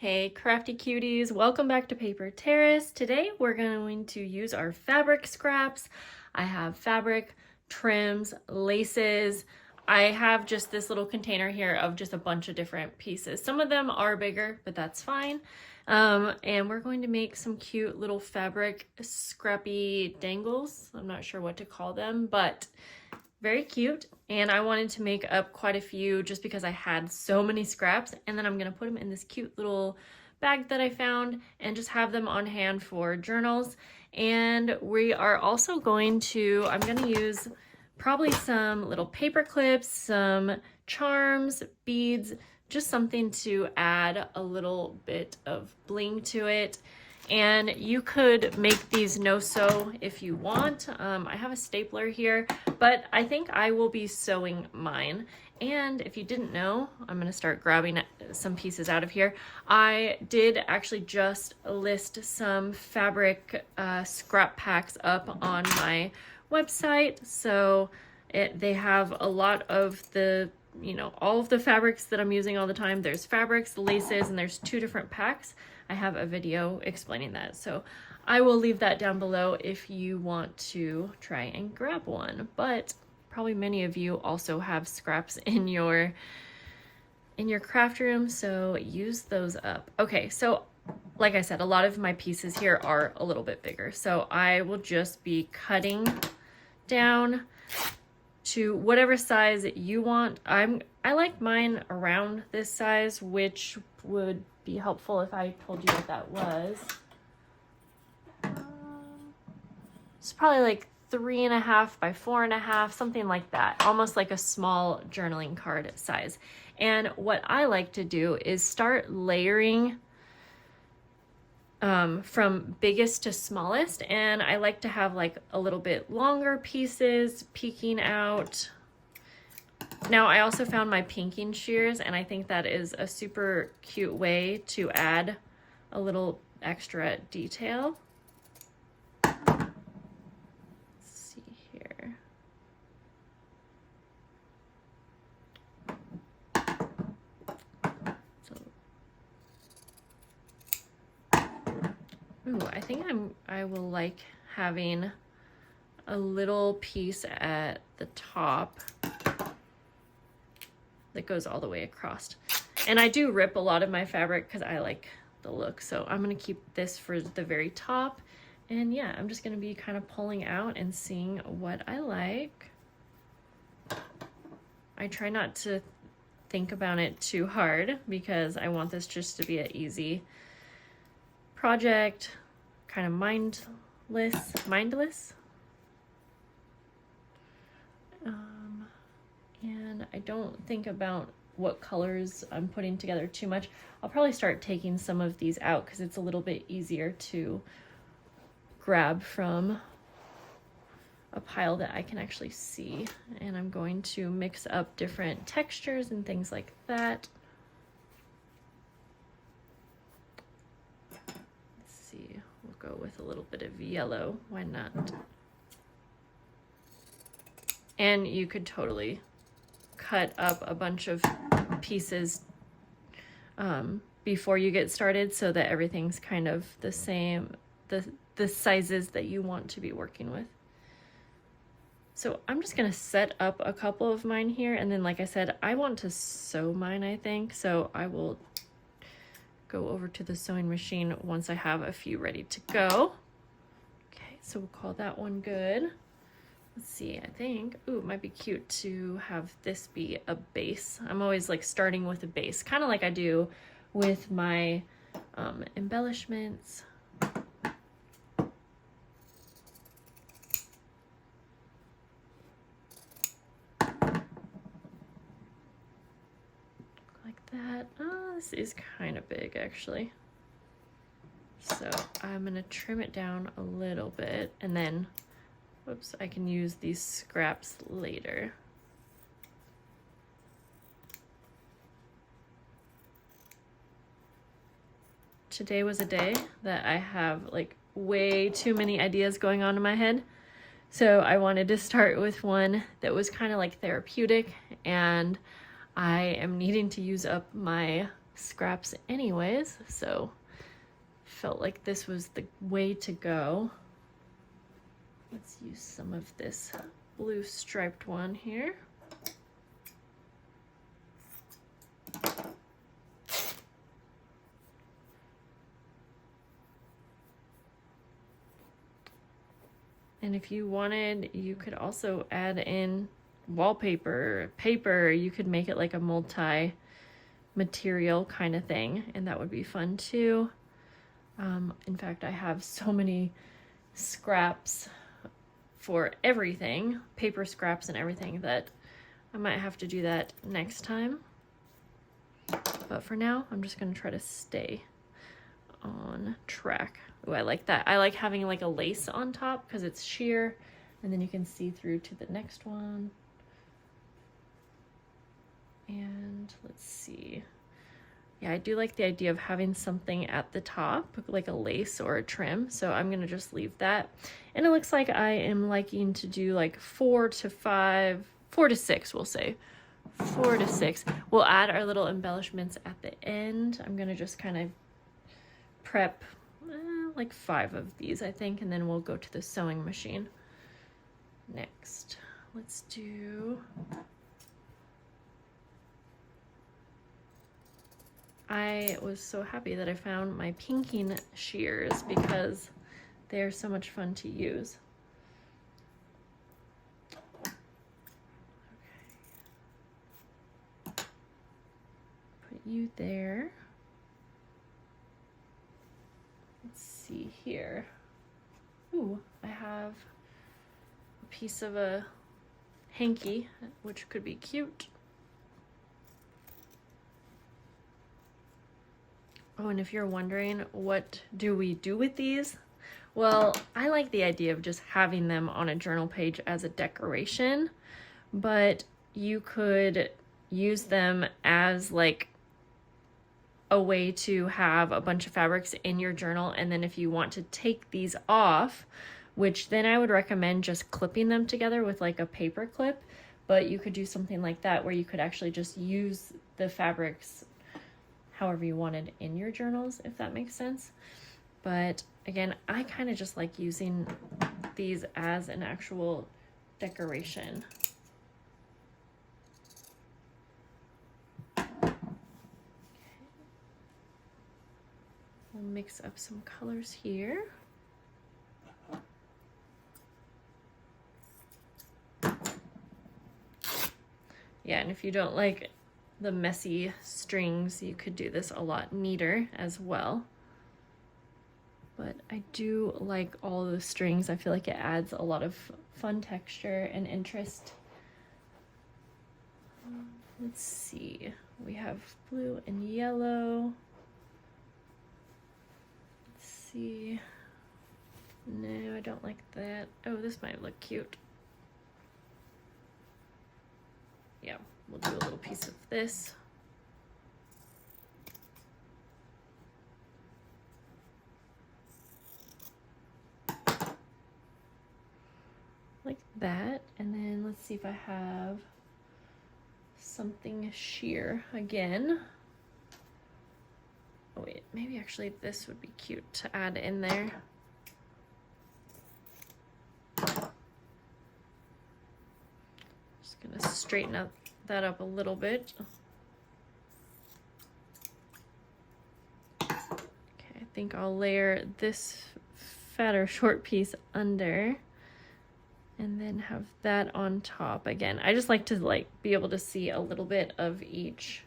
Hey crafty cuties, welcome back to Paper Terrace. Today we're going to use our fabric scraps. I have fabric, trims, laces. I have just this little container here of just a bunch of different pieces. Some of them are bigger, but that's fine. And we're going to make some cute little fabric scrappy dangles. I'm not sure what to call them, but very cute. And I wanted to make up quite a few just because I had so many scraps, and then I'm gonna put them in this cute little bag that I found and just have them on hand for journals. And we are also going to, I'm gonna use probably some little paper clips, some charms, beads, just something to add a little bit of bling to it. And you could make these no-sew if you want. I have a stapler here, but I think I will be sewing mine. And if you didn't know, I'm gonna start grabbing some pieces out of here. I did actually just list some fabric scrap packs up on my website. So they have a lot of the, all of the fabrics that I'm using all the time. There's fabrics, laces, and there's 2 different packs. I have a video explaining that, so I will leave that down below if you want to try and grab one. But probably many of you also have scraps in your craft room, so use those up. Okay, so like I said, a lot of my pieces here are a little bit bigger, so I will just be cutting down to whatever size you want. I like mine around this size, which would be helpful if I told you what that was. It's probably like 3.5 by 4.5, something like that, almost like a small journaling card size. And what I like to do is start layering from biggest to smallest, and I like to have like a little bit longer pieces peeking out. Now I also found my pinking shears, and I think that is a super cute way to add a little extra detail. Let's see here. Ooh, I think I will like having a little piece at the top that goes all the way across. And I do rip a lot of my fabric because I like the look. So I'm gonna keep this for the very top. And yeah, I'm just gonna be kind of pulling out and seeing what I like. I try not to think about it too hard because I want this just to be an easy project, kind of mindless. And I don't think about what colors I'm putting together too much. I'll probably start taking some of these out because it's a little bit easier to grab from a pile that I can actually see. And I'm going to mix up different textures and things like that. Let's see, we'll go with a little bit of yellow, why not? And you could totally cut up a bunch of pieces before you get started so that everything's kind of the same, the sizes that you want to be working with. So I'm just gonna set up a couple of mine here, and then like I said, I want to sew mine, I think, so I will go over to the sewing machine once I have a few ready to go. Okay, so we'll call that one good. Let's see, I think, ooh, it might be cute to have this be a base. I'm always like starting with a base, kind of like I do with my embellishments. Like that. Oh, this is kind of big actually. So I'm gonna trim it down a little bit, and then whoops, I can use these scraps later. Today was a day that I have like way too many ideas going on in my head. So I wanted to start with one that was kind of like therapeutic, and I am needing to use up my scraps anyways, so felt like this was the way to go. Let's use some of this blue striped one here. And if you wanted, you could also add in wallpaper, paper. You could make it like a multi-material kind of thing, and that would be fun too. In fact, I have so many scraps for everything, paper scraps and everything, that I might have to do that next time. But for now, I'm just gonna try to stay on track. Oh, I like that. I like having like a lace on top because it's sheer, and then you can see through to the next one. And let's see. Yeah, I do like the idea of having something at the top, like a lace or a trim. So I'm gonna just leave that. And it looks like I am liking to do like 4 to 6, we'll say. 4 to 6. We'll add our little embellishments at the end. I'm gonna just kind of prep like 5 of these, I think, and then we'll go to the sewing machine next. Let's do, I was so happy that I found my pinking shears because they're so much fun to use. Okay. Put you there. Let's see here. Ooh, I have a piece of a hanky, which could be cute. Oh, and if you're wondering, what do we do with these? Well, I like the idea of just having them on a journal page as a decoration, but you could use them as like a way to have a bunch of fabrics in your journal, and then if you want to take these off, which then I would recommend just clipping them together with like a paper clip, but you could do something like that where you could actually just use the fabrics however you wanted in your journals, if that makes sense. But again, I kind of just like using these as an actual decoration. We'll mix up some colors here. Yeah, and if you don't like the messy strings, you could do this a lot neater as well. But I do like all the strings. I feel like it adds a lot of fun texture and interest. Let's see, we have blue and yellow. See, no, I don't like that. Oh, this might look cute. Yeah, we'll do a little piece of this. Like that, and then let's see if I have something sheer again. Oh wait, maybe actually this would be cute to add in there. Just gonna straighten that up a little bit. Okay, I think I'll layer this fatter short piece under and then have that on top. Again, I just like to be able to see a little bit of each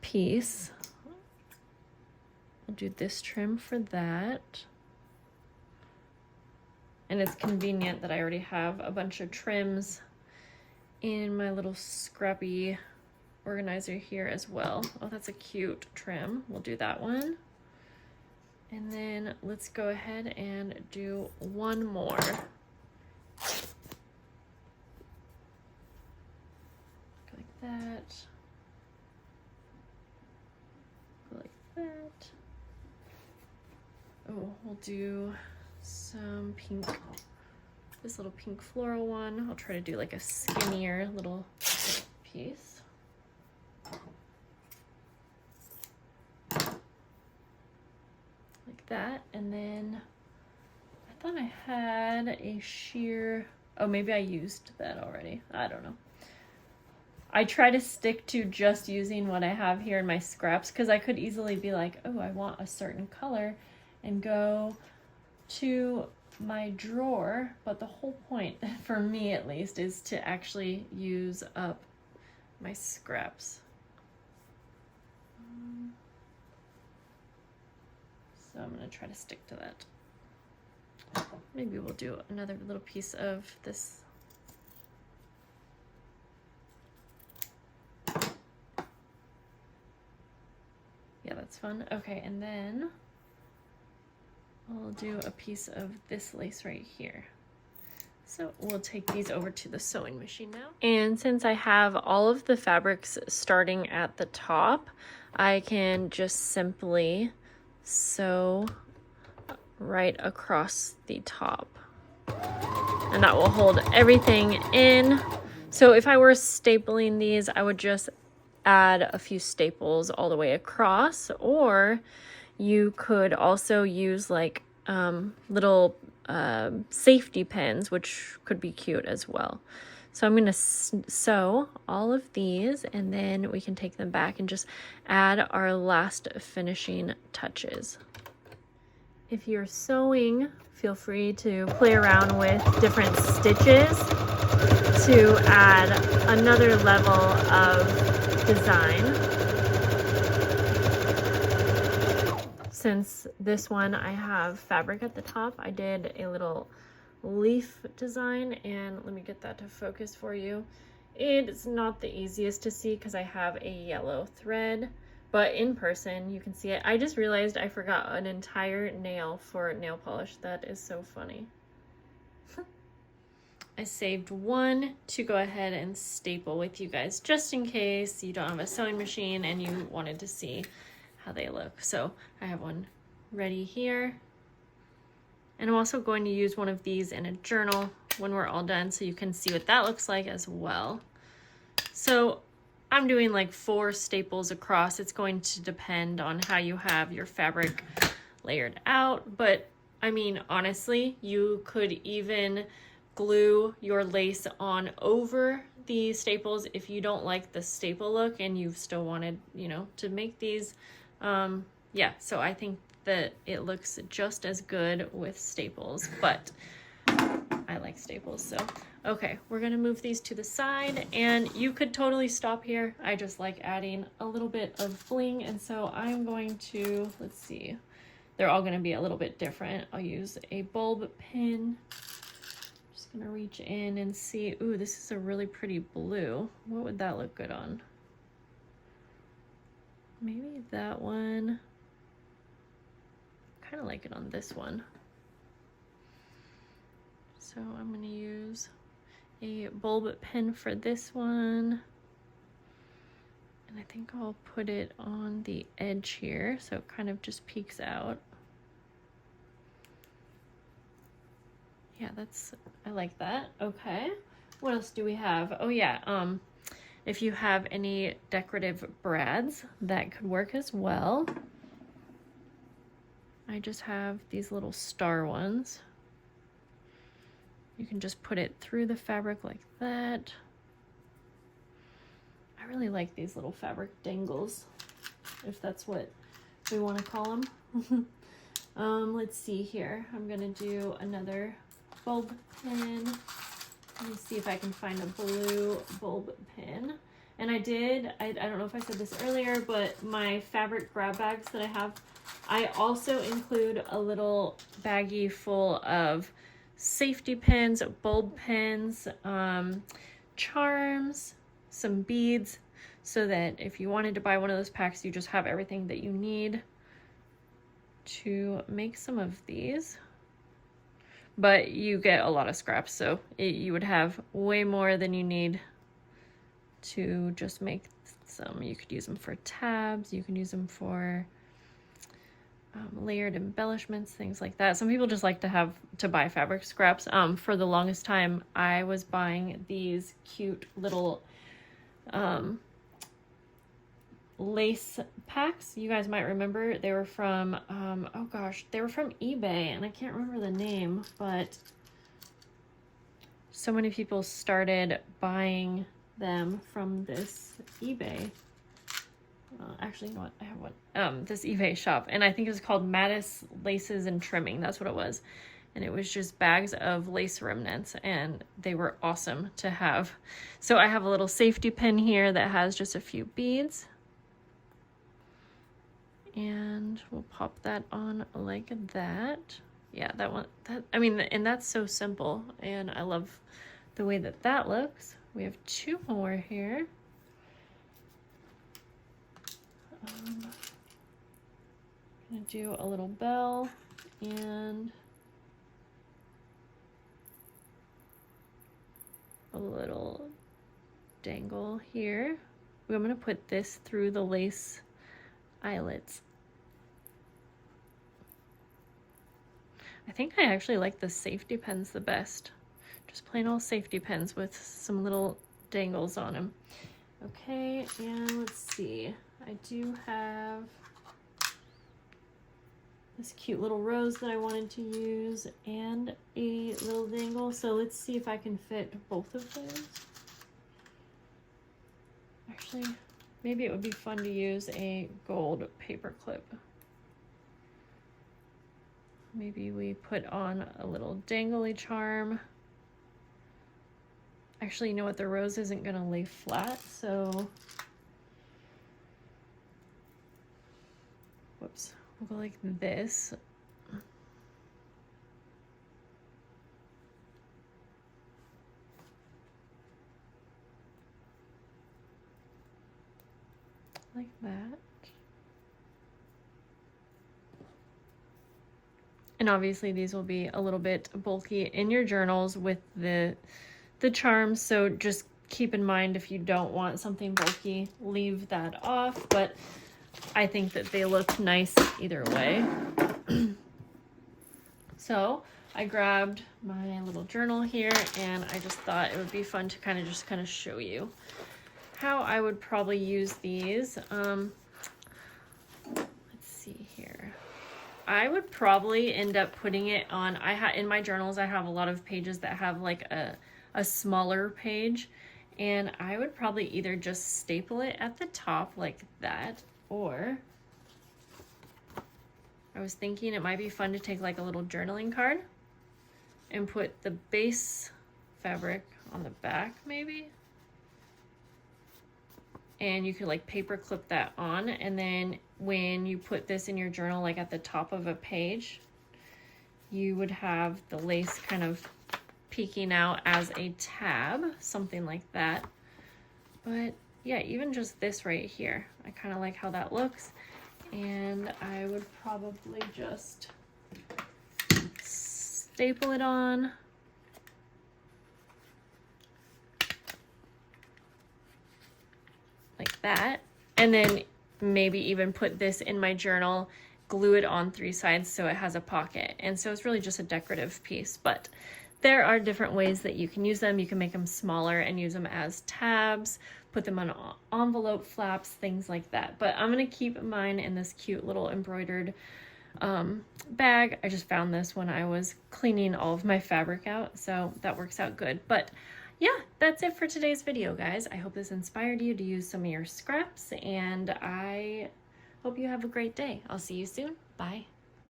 piece. I'll do this trim for that. And it's convenient that I already have a bunch of trims in my little scrappy organizer here as well. Oh, that's a cute trim. We'll do that one. And then let's go ahead and do one more. Like that. Like that. Oh, we'll do some pink, this little pink floral one. I'll try to do like a skinnier little piece. that. And then I thought I had a sheer, oh, maybe I used that already. I don't know. I try to stick to just using what I have here in my scraps because I could easily be like, oh, I want a certain color and go to my drawer. But the whole point, for me at least, is to actually use up my scraps. So I'm going to try to stick to that. Maybe we'll do another little piece of this. Yeah, that's fun. Okay, and then I'll do a piece of this lace right here. So we'll take these over to the sewing machine now. And since I have all of the fabrics starting at the top, I can just simply sew right across the top. And that will hold everything in. So if I were stapling these, I would just add a few staples all the way across, or you could also use like little safety pins, which could be cute as well. So I'm going to sew all of these, and then we can take them back and just add our last finishing touches. If you're sewing, feel free to play around with different stitches to add another level of design. Since this one I have fabric at the top, I did a little leaf design, and let me get that to focus for you. It's not the easiest to see because I have a yellow thread, but in person you can see it. I just realized I forgot an entire nail for nail polish. That is so funny. I saved one to go ahead and staple with you guys, just in case you don't have a sewing machine and you wanted to see how they look. So I have one ready here. And I'm also going to use one of these in a journal when we're all done so you can see what that looks like as well. So I'm doing like 4 staples across. It's going to depend on how you have your fabric layered out. But I mean, honestly, you could even glue your lace on over the staples if you don't like the staple look and you still wanted, you know, to make these. Yeah, so I think that it looks just as good with staples, but I like staples. So okay, we're gonna move these to the side, and you could totally stop here. I just like adding a little bit of bling, and so I'm going to, let's see, they're all gonna be a little bit different. I'll use a bulb pin. Just gonna reach in and see. Ooh, this is a really pretty blue. What would that look good on? Maybe that one. Kind of like it on this one. So I'm going to use a bulb pin for this one. And I think I'll put it on the edge here so it kind of just peeks out. Yeah, I like that. Okay. What else do we have? Oh yeah, if you have any decorative brads, that could work as well. I just have these little star ones. You can just put it through the fabric like that. I really like these little fabric dangles, if that's what we want to call them. Let's see here. I'm gonna do another bulb pin. Let me see if I can find a blue bulb pin. And I don't know if I said this earlier, but my fabric grab bags that I have, I also include a little baggie full of safety pins, bulb pins, charms, some beads, so that if you wanted to buy one of those packs, you just have everything that you need to make some of these. But you get a lot of scraps, so you would have way more than you need to just make some. You could use them for tabs, you can use them for layered embellishments, things like that. Some people just like to buy fabric scraps. For the longest time, I was buying these cute little lace packs. You guys might remember they were from, oh gosh, they were from eBay, and I can't remember the name, but so many people started buying them from this eBay. Actually, you know what? I have one. This eBay shop, and I think it was called Mattis Laces and Trimming. That's what it was. And it was just bags of lace remnants, and they were awesome to have. So I have a little safety pin here that has just a few beads. And we'll pop that on like that. Yeah, that one, I mean, and that's so simple, and I love the way that that looks. We have two more here. I'm gonna do a little bell and a little dangle here. I'm gonna put this through the lace eyelets. I think I actually like the safety pins the best. Just plain old safety pins with some little dangles on them. Okay, and let's see. I do have this cute little rose that I wanted to use and a little dangle. So let's see if I can fit both of those. Actually, maybe it would be fun to use a gold paper clip. Maybe we put on a little dangly charm. Actually, you know what? The rose isn't gonna lay flat, so whoops. We'll go like this. Like that. And obviously these will be a little bit bulky in your journals with the charms, so just keep in mind if you don't want something bulky, leave that off, but I think that they look nice either way. So I grabbed my little journal here, and I just thought it would be fun to kind of show you how I would probably use these. Let's see here. I would probably end up putting it on, in my journals I have a lot of pages that have like a smaller page, and I would probably either just staple it at the top like that, or I was thinking it might be fun to take like a little journaling card and put the base fabric on the back maybe. And you could like paper clip that on, and then when you put this in your journal, like at the top of a page, you would have the lace kind of peeking out as a tab, something like that. But yeah, even just this right here, I kind of like how that looks. And I would probably just staple it on. Like that, and then maybe even put this in my journal, glue it on 3 sides so it has a pocket. And so it's really just a decorative piece, but there are different ways that you can use them. You can make them smaller and use them as tabs, put them on envelope flaps, things like that. But I'm gonna keep mine in this cute little embroidered bag. I just found this when I was cleaning all of my fabric out, so that works out good. But yeah, that's it for today's video, guys. I hope this inspired you to use some of your scraps, and I hope you have a great day. I'll see you soon. Bye.